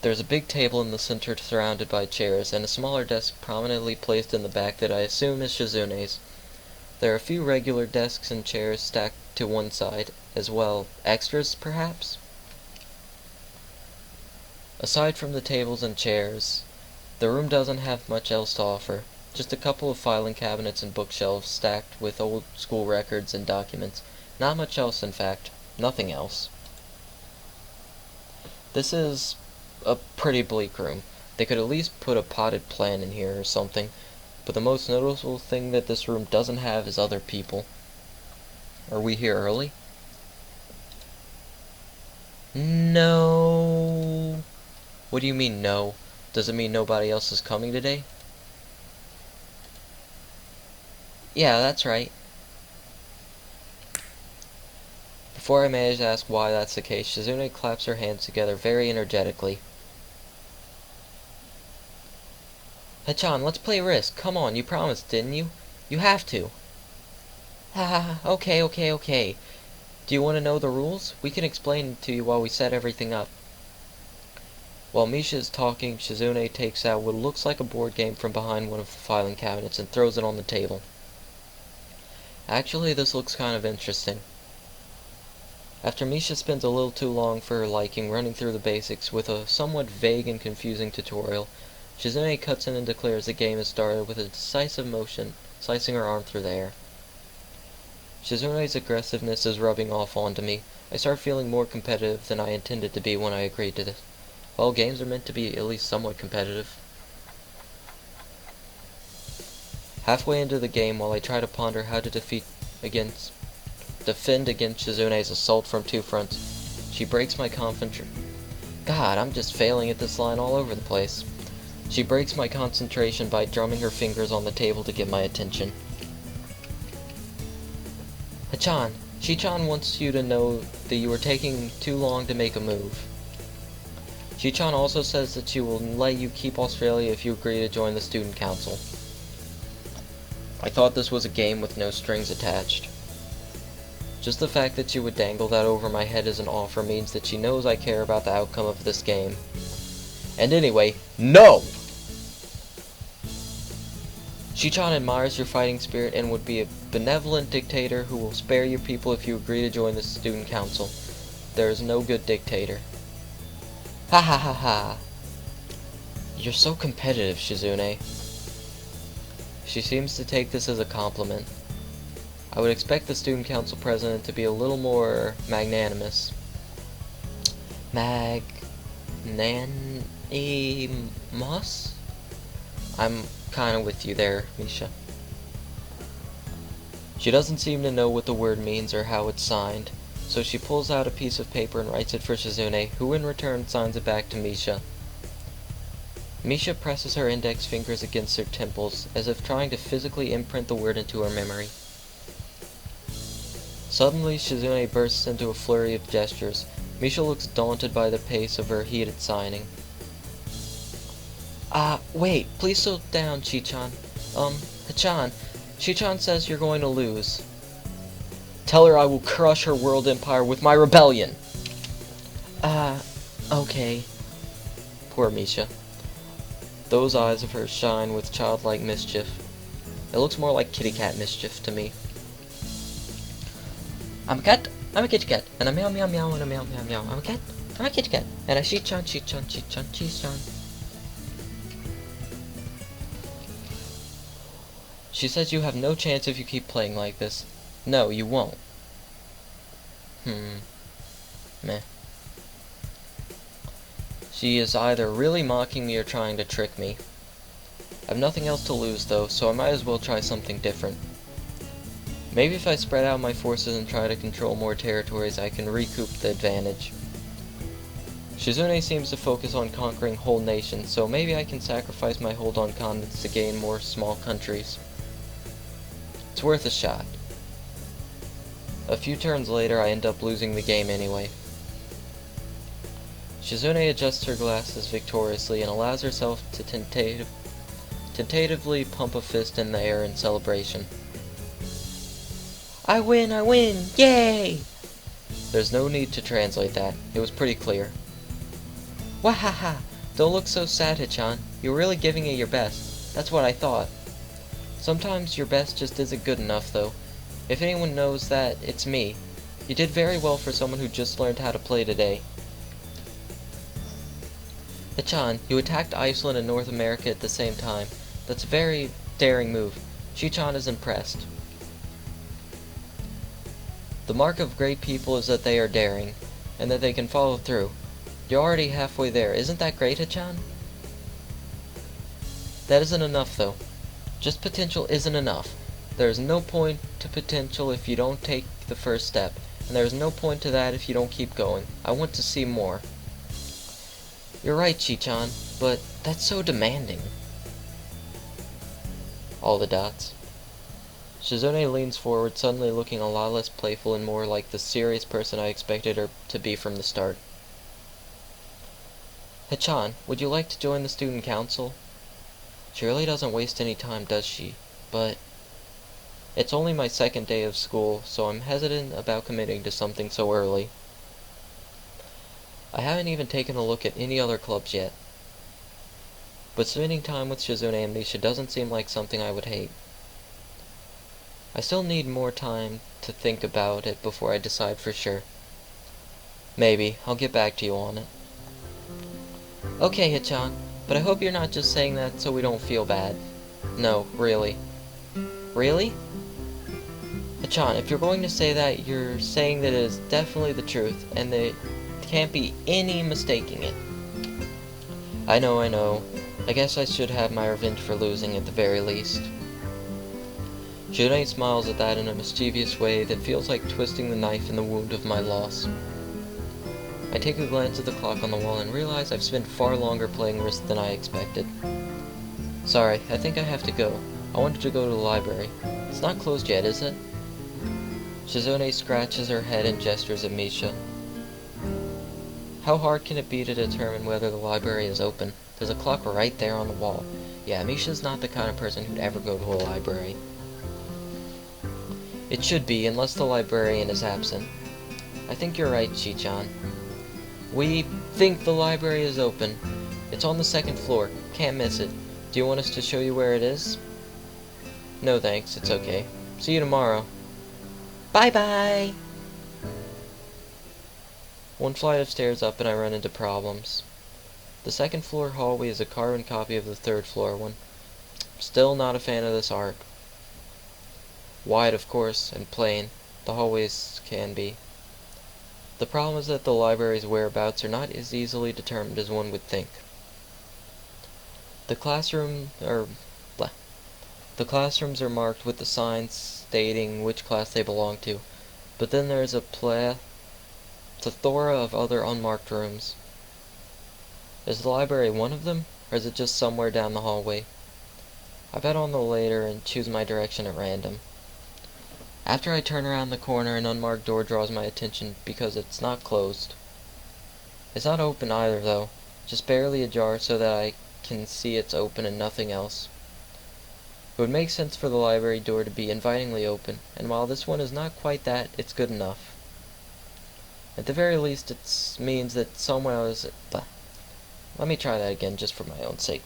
There's a big table in the center surrounded by chairs, and a smaller desk prominently placed in the back that I assume is Shizune's. There are a few regular desks and chairs stacked to one side, as well. Extras, perhaps? Aside from the tables and chairs, the room doesn't have much else to offer. Just a couple of filing cabinets and bookshelves stacked with old school records and documents. Not much else, in fact. Nothing else. This is a pretty bleak room. They could at least put a potted plant in here or something, but the most noticeable thing that this room doesn't have is other people. Are we here early? No. What do you mean, no? Does it mean nobody else is coming today? Yeah, that's right. Before I manage to ask why that's the case, Shizune claps her hands together very energetically. Hachan, let's play Risk. Come on, you promised, didn't you? You have to. Okay. Do you want to know the rules? We can explain it to you while we set everything up. While Misha is talking, Shizune takes out what looks like a board game from behind one of the filing cabinets and throws it on the table. Actually, this looks kind of interesting. After Misha spends a little too long for her liking running through the basics with a somewhat vague and confusing tutorial, Shizune cuts in and declares the game has started with a decisive motion, slicing her arm through the air. Shizune's aggressiveness is rubbing off onto me. I start feeling more competitive than I intended to be when I agreed to this. Well, games are meant to be at least somewhat competitive. Halfway into the game, while I try to ponder how to defend against Shizune's assault from two fronts, she breaks my concentration. God, I'm just failing at this line all over the place. She breaks my concentration by drumming her fingers on the table to get my attention. Hachan, Shichan wants you to know that you are taking too long to make a move. Shichan also says that she will let you keep Australia if you agree to join the student council. I thought this was a game with no strings attached. Just the fact that she would dangle that over my head as an offer means that she knows I care about the outcome of this game. And anyway, no! Shichan admires your fighting spirit and would be a benevolent dictator who will spare your people if you agree to join the student council. There is no good dictator. Ha ha ha ha. You're so competitive, Shizune. She seems to take this as a compliment. I would expect the student council president to be a little more magnanimous. Magnanimous? I'm kinda with you there, Misha. She doesn't seem to know what the word means or how it's signed, so she pulls out a piece of paper and writes it for Shizune, who in return signs it back to Misha. Misha presses her index fingers against her temples, as if trying to physically imprint the word into her memory. Suddenly, Shizune bursts into a flurry of gestures. Misha looks daunted by the pace of her heated signing. Wait, please slow down, Shichan. Hachan, Shichan says you're going to lose. Tell her I will crush her world empire with my rebellion! Okay. Poor Misha. Those eyes of hers shine with childlike mischief. It looks more like kitty cat mischief to me. I'm a cat, I'm a kitty cat, and a meow meow meow and a meow meow meow. I'm a cat, I'm a kitty cat, and a Shichan, Shichan, Shichan, Shichan. She says you have no chance if you keep playing like this. No, you won't. Meh. She is either really mocking me or trying to trick me. I've nothing else to lose though, so I might as well try something different. Maybe if I spread out my forces and try to control more territories, I can recoup the advantage. Shizune seems to focus on conquering whole nations, so maybe I can sacrifice my hold on continents to gain more small countries. It's worth a shot. A few turns later, I end up losing the game anyway. Shizune adjusts her glasses victoriously and allows herself to tentatively pump a fist in the air in celebration. I win! Yay! There's no need to translate that. It was pretty clear. Wahaha! Don't look so sad, Hichan. You're really giving it your best. That's what I thought. Sometimes your best just isn't good enough, though. If anyone knows that, it's me. You did very well for someone who just learned how to play today. Hichan, you attacked Iceland and North America at the same time. That's a very daring move. Shichan is impressed. The mark of great people is that they are daring, and that they can follow through. You're already halfway there. Isn't that great, Hichan? That isn't enough, though. Just potential isn't enough. There is no point to potential if you don't take the first step, and there is no point to that if you don't keep going. I want to see more. You're right, Shichan, but that's so demanding. All the dots. Shizune leans forward, suddenly looking a lot less playful and more like the serious person I expected her to be from the start. Hichan, would you like to join the student council? She really doesn't waste any time, does she? But it's only my second day of school, so I'm hesitant about committing to something so early. I haven't even taken a look at any other clubs yet. But spending time with Shizune and Misha doesn't seem like something I would hate. I still need more time to think about it before I decide for sure. Maybe. I'll get back to you on it. Okay, Hichan, but I hope you're not just saying that so we don't feel bad. No, really. Really? Hichan, if you're going to say that, you're saying that it is definitely the truth, and there can't be any mistaking it. I know. I guess I should have my revenge for losing at the very least. Shizune smiles at that in a mischievous way that feels like twisting the knife in the wound of my loss. I take a glance at the clock on the wall and realize I've spent far longer playing Risk than I expected. Sorry, I think I have to go. I wanted to go to the library. It's not closed yet, is it? Shizune scratches her head and gestures at Misha. How hard can it be to determine whether the library is open? There's a clock right there on the wall. Yeah, Misha's not the kind of person who'd ever go to a library. It should be, unless the librarian is absent. I think you're right, Shichan. We think the library is open. It's on the second floor. Can't miss it. Do you want us to show you where it is? No thanks, it's okay. See you tomorrow. Bye-bye! One flight of stairs up and I run into problems. The second floor hallway is a carbon copy of the third floor one. Still not a fan of this art. Wide, of course, and plain. The hallways can be. The problem is that the library's whereabouts are not as easily determined as one would think. The classrooms are marked with the signs stating which class they belong to, but then there is a plethora of other unmarked rooms. Is the library one of them, or is it just somewhere down the hallway? I bet on the later and choose my direction at random. After I turn around the corner, an unmarked door draws my attention because it's not closed. It's not open either, though, just barely ajar so that I can see it's open and nothing else. It would make sense for the library door to be invitingly open, and while this one is not quite that, it's good enough. At the very least, it means that someone is... Let me try that again, just for my own sake.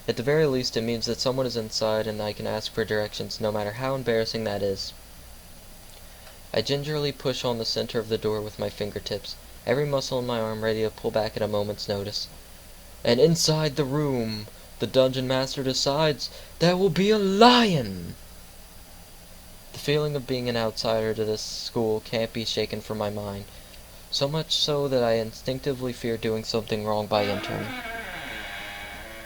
At the very least, it means that someone is inside and I can ask for directions, no matter how embarrassing that is. I gingerly push on the center of the door with my fingertips, every muscle in my arm ready to pull back at a moment's notice. And inside the room, the dungeon master decides there will be a lion! The feeling of being an outsider to this school can't be shaken from my mind, so much so that I instinctively fear doing something wrong by entering.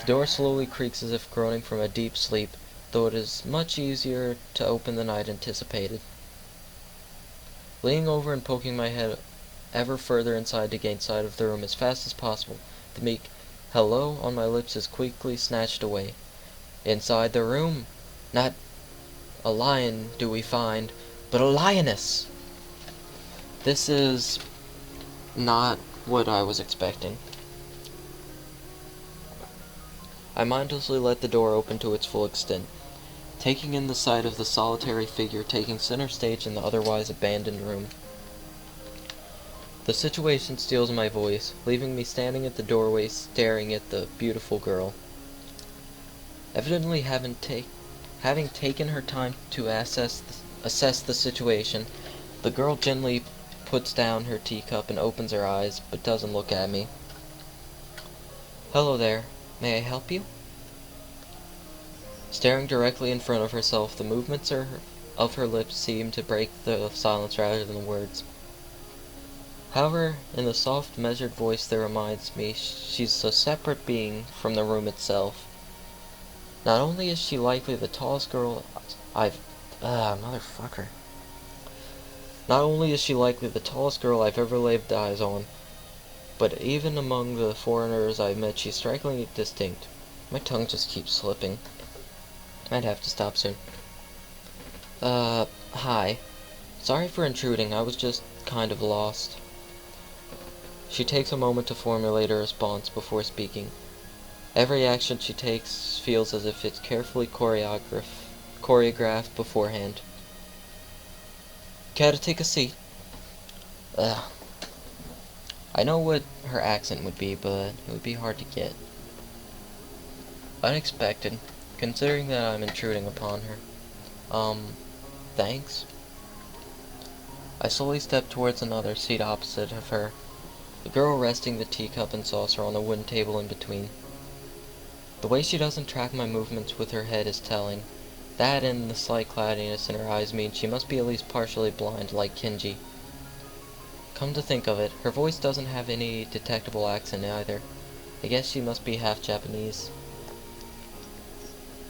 The door slowly creaks as if groaning from a deep sleep, though it is much easier to open than I'd anticipated. Leaning over and poking my head ever further inside to gain sight of the room as fast as possible, the meek hello on my lips is quickly snatched away. Inside the room, not a lion do we find, but a lioness! This is not what I was expecting. I mindlessly let the door open to its full extent, taking in the sight of the solitary figure taking center stage in the otherwise abandoned room. The situation steals my voice, leaving me standing at the doorway staring at the beautiful girl. Evidently having taken her time to assess the situation, the girl gently puts down her teacup and opens her eyes, but doesn't look at me. "Hello there. May I help you?" Staring directly in front of herself, the movements of her lips seem to break the silence rather than the words. However, in the soft, measured voice that reminds me she's a separate being from the room itself. Not only is she likely the tallest girl motherfucker. Not only is she likely the tallest girl I've ever laid eyes on, but even among the foreigners I've met, she's strikingly distinct. My tongue just keeps slipping. Might have to stop soon. Hi. Sorry for intruding, I was just kind of lost. She takes a moment to formulate a response before speaking. Every action she takes feels as if it's carefully choreographed beforehand. Care to take a seat? I know what her accent would be, but it would be hard to get. Unexpected, considering that I'm intruding upon her. Thanks. I slowly step towards another seat opposite of her, the girl resting the teacup and saucer on the wooden table in between. The way she doesn't track my movements with her head is telling. That and the slight cloudiness in her eyes mean she must be at least partially blind, like Kenji. Come to think of it, her voice doesn't have any detectable accent either. I guess she must be half Japanese.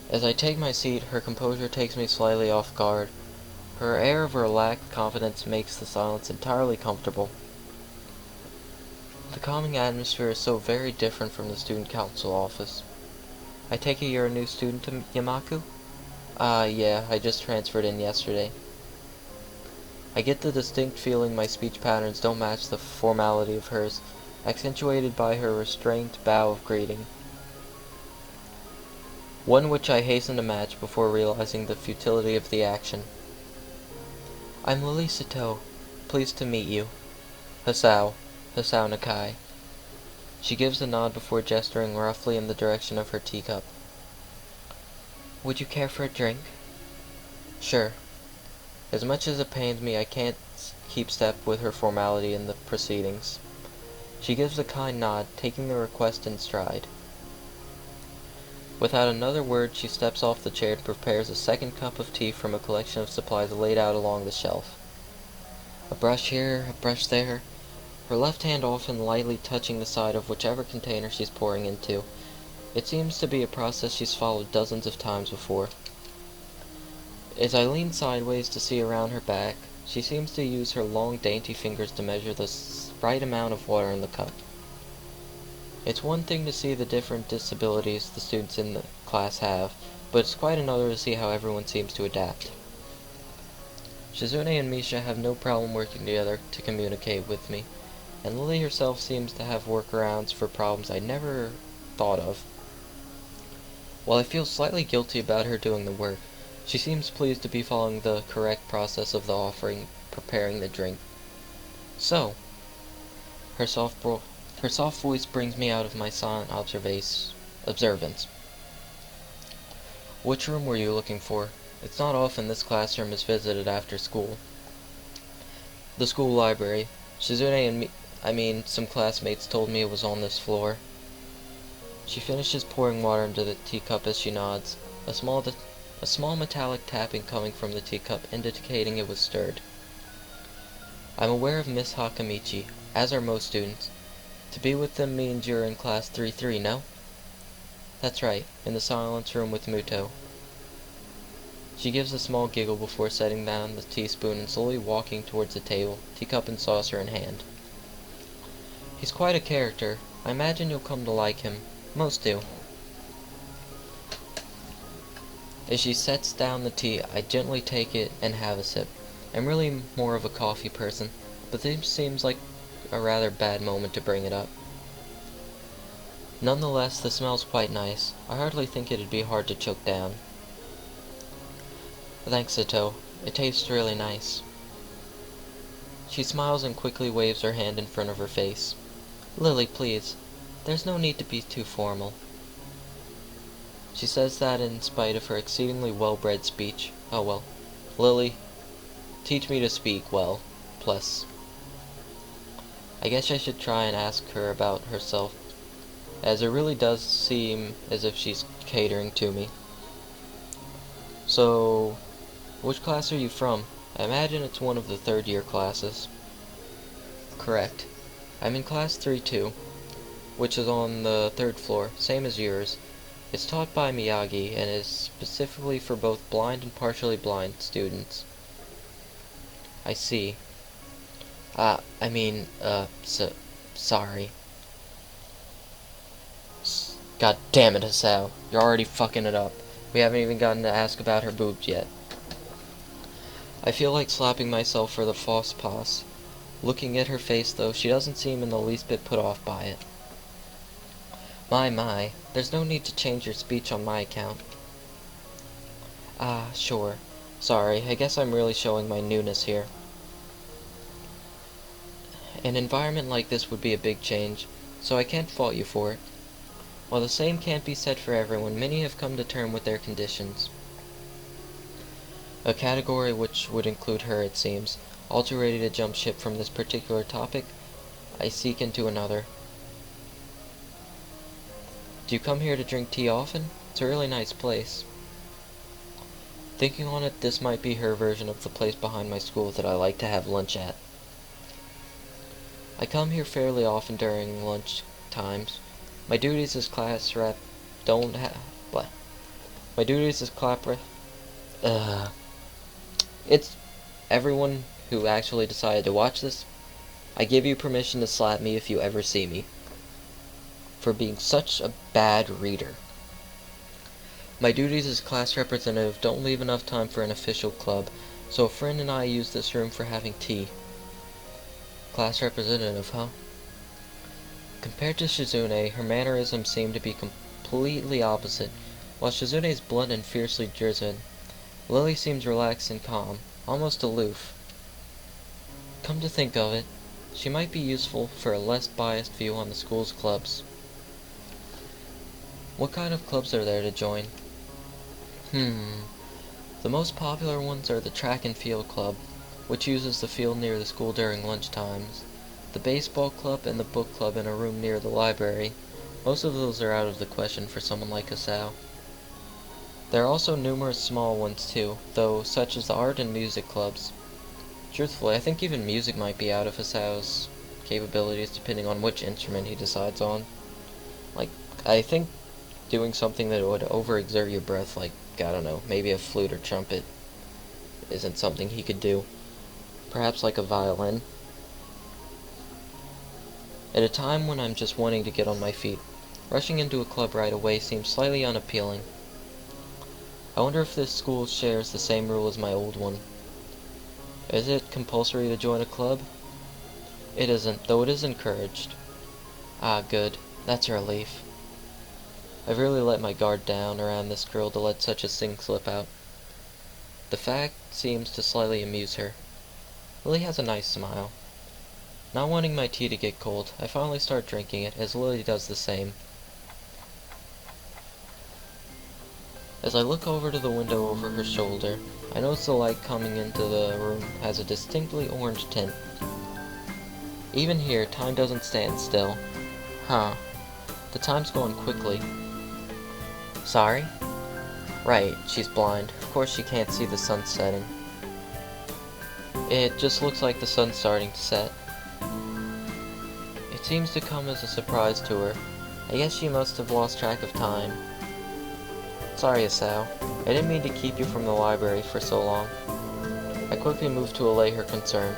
As I take my seat, her composure takes me slightly off guard. Her air of relaxed confidence makes the silence entirely comfortable. The calming atmosphere is so very different from the student council office. I take it you're a new student to Yamaku? Yeah, I just transferred in yesterday. I get the distinct feeling my speech patterns don't match the formality of hers, accentuated by her restrained bow of greeting. One which I hasten to match before realizing the futility of the action. I'm Lily Sato. Pleased to meet you. Hisao Nakai. She gives a nod before gesturing roughly in the direction of her teacup. Would you care for a drink? Sure. As much as it pains me, I can't keep step with her formality in the proceedings. She gives a kind nod, taking the request in stride. Without another word, she steps off the chair and prepares a second cup of tea from a collection of supplies laid out along the shelf. A brush here, a brush there, her left hand often lightly touching the side of whichever container she's pouring into. It seems to be a process she's followed dozens of times before. As I lean sideways to see around her back, she seems to use her long, dainty fingers to measure the right amount of water in the cup. It's one thing to see the different disabilities the students in the class have, but it's quite another to see how everyone seems to adapt. Shizune and Misha have no problem working together to communicate with me, and Lily herself seems to have workarounds for problems I never thought of. While I feel slightly guilty about her doing the work, she seems pleased to be following the correct process of the preparing the drink. So, her soft voice brings me out of my silent observance. Which room were you looking for? It's not often this classroom is visited after school. The school library. Shizune and some classmates told me it was on this floor. She finishes pouring water into the teacup as she nods, a small metallic tapping coming from the teacup indicating it was stirred. I'm aware of Miss Hakamichi, as are most students. To be with them means you're in class 3-3, no? That's right, in the silence room with Muto. She gives a small giggle before setting down the teaspoon and slowly walking towards the table, teacup and saucer in hand. He's quite a character. I imagine you'll come to like him. Most do. As she sets down the tea, I gently take it and have a sip. I'm really more of a coffee person, but this seems like a rather bad moment to bring it up. Nonetheless, the smell's quite nice. I hardly think it'd be hard to choke down. Thanks, Sato. It tastes really nice. She smiles and quickly waves her hand in front of her face. Lily, please. There's no need to be too formal. She says that in spite of her exceedingly well-bred speech. Oh well. Lily, teach me to speak well, plus. I guess I should try and ask her about herself, as it really does seem as if she's catering to me. So, which class are you from? I imagine it's one of the third-year classes. Correct. I'm in class 3-2, which is on the third floor, same as yours. It's taught by Miyagi and is specifically for both blind and partially blind students. I see. Sorry. God damn it, Hisao. You're already fucking it up. We haven't even gotten to ask about her boobs yet. I feel like slapping myself for the faux pas. Looking at her face, though, she doesn't seem in the least bit put off by it. My, there's no need to change your speech on my account. Sure. Sorry, I guess I'm really showing my newness here. An environment like this would be a big change, so I can't fault you for it. While the same can't be said for everyone, many have come to terms with their conditions. A category which would include her, it seems. All too ready to jump ship from this particular topic, I seek into another. Do you come here to drink tea often? It's a really nice place. Thinking on it, this might be her version of the place behind my school that I like to have lunch at. I come here fairly often during lunch times. My duties as class rep don't have... What? My duties as clap rep... It's... Everyone who actually decided to watch this, I give you permission to slap me if you ever see me. For being such a bad reader. My duties as class representative don't leave enough time for an official club, so a friend and I use this room for having tea. Class representative, huh? Compared to Shizune, her mannerisms seem to be completely opposite. While Shizune's blunt and fiercely driven, Lily seems relaxed and calm, almost aloof. Come to think of it, she might be useful for a less biased view on the school's clubs. What kind of clubs are there to join? The most popular ones are the track and field club, which uses the field near the school during lunch times, the baseball club, and the book club in a room near the library. Most of those are out of the question for someone like Hisao. There are also numerous small ones too, though, such as the art and music clubs. Truthfully, I think even music might be out of Hisao's capabilities depending on which instrument he decides on. Like, I think doing something that would overexert your breath, like, I don't know, maybe a flute or trumpet, isn't something he could do. Perhaps like a violin. At a time when I'm just wanting to get on my feet, rushing into a club right away seems slightly unappealing. I wonder if this school shares the same rule as my old one. Is it compulsory to join a club? It isn't, though it is encouraged. Ah, good. That's a relief. I've really let my guard down around this girl to let such a thing slip out. The fact seems to slightly amuse her. Lily has a nice smile. Not wanting my tea to get cold, I finally start drinking it, as Lily does the same. As I look over to the window over her shoulder, I notice the light coming into the room has a distinctly orange tint. Even here, time doesn't stand still. Huh. The time's going quickly. Sorry? Right, she's blind. Of course she can't see the sun setting. It just looks like the sun's starting to set. It seems to come as a surprise to her. I guess she must have lost track of time. Sorry, Hisao. I didn't mean to keep you from the library for so long. I quickly moved to allay her concern.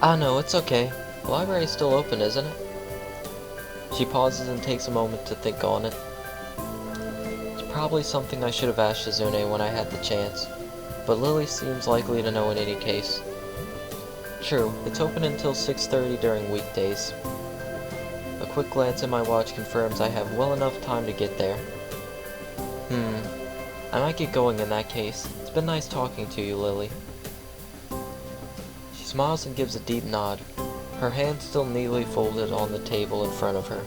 Ah, no, it's okay. The library's still open, isn't it? She pauses and takes a moment to think on it. It's probably something I should have asked Shizune when I had the chance, but Lily seems likely to know in any case. True, it's open until 6:30 during weekdays. A quick glance at my watch confirms I have well enough time to get there. I might get going in that case. It's been nice talking to you, Lily. She smiles and gives a deep nod, her hands still neatly folded on the table in front of her.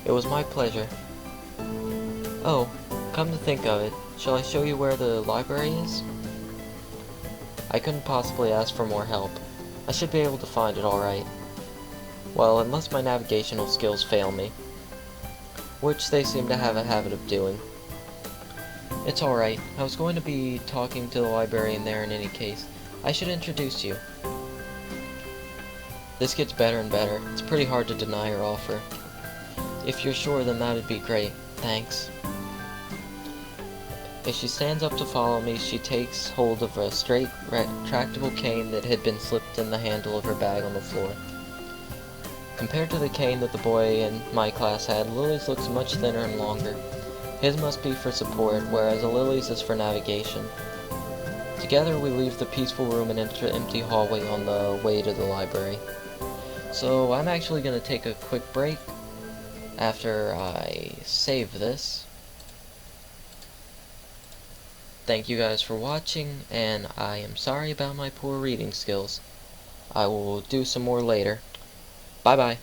It was my pleasure. Oh, come to think of it, shall I show you where the library is? I couldn't possibly ask for more help. I should be able to find it alright. Well, unless my navigational skills fail me, which they seem to have a habit of doing. It's alright, I was going to be talking to the librarian there in any case. I should introduce you. This gets better and better. It's pretty hard to deny her offer. If you're sure, then that'd be great. Thanks. As she stands up to follow me, she takes hold of a straight, retractable cane that had been slipped in the handle of her bag on the floor. Compared to the cane that the boy in my class had, Lily's looks much thinner and longer. His must be for support, whereas Lily's is for navigation. Together we leave the peaceful room and enter an empty hallway on the way to the library. So I'm actually going to take a quick break after I save this. Thank you guys for watching, and I am sorry about my poor reading skills. I will do some more later. Bye bye.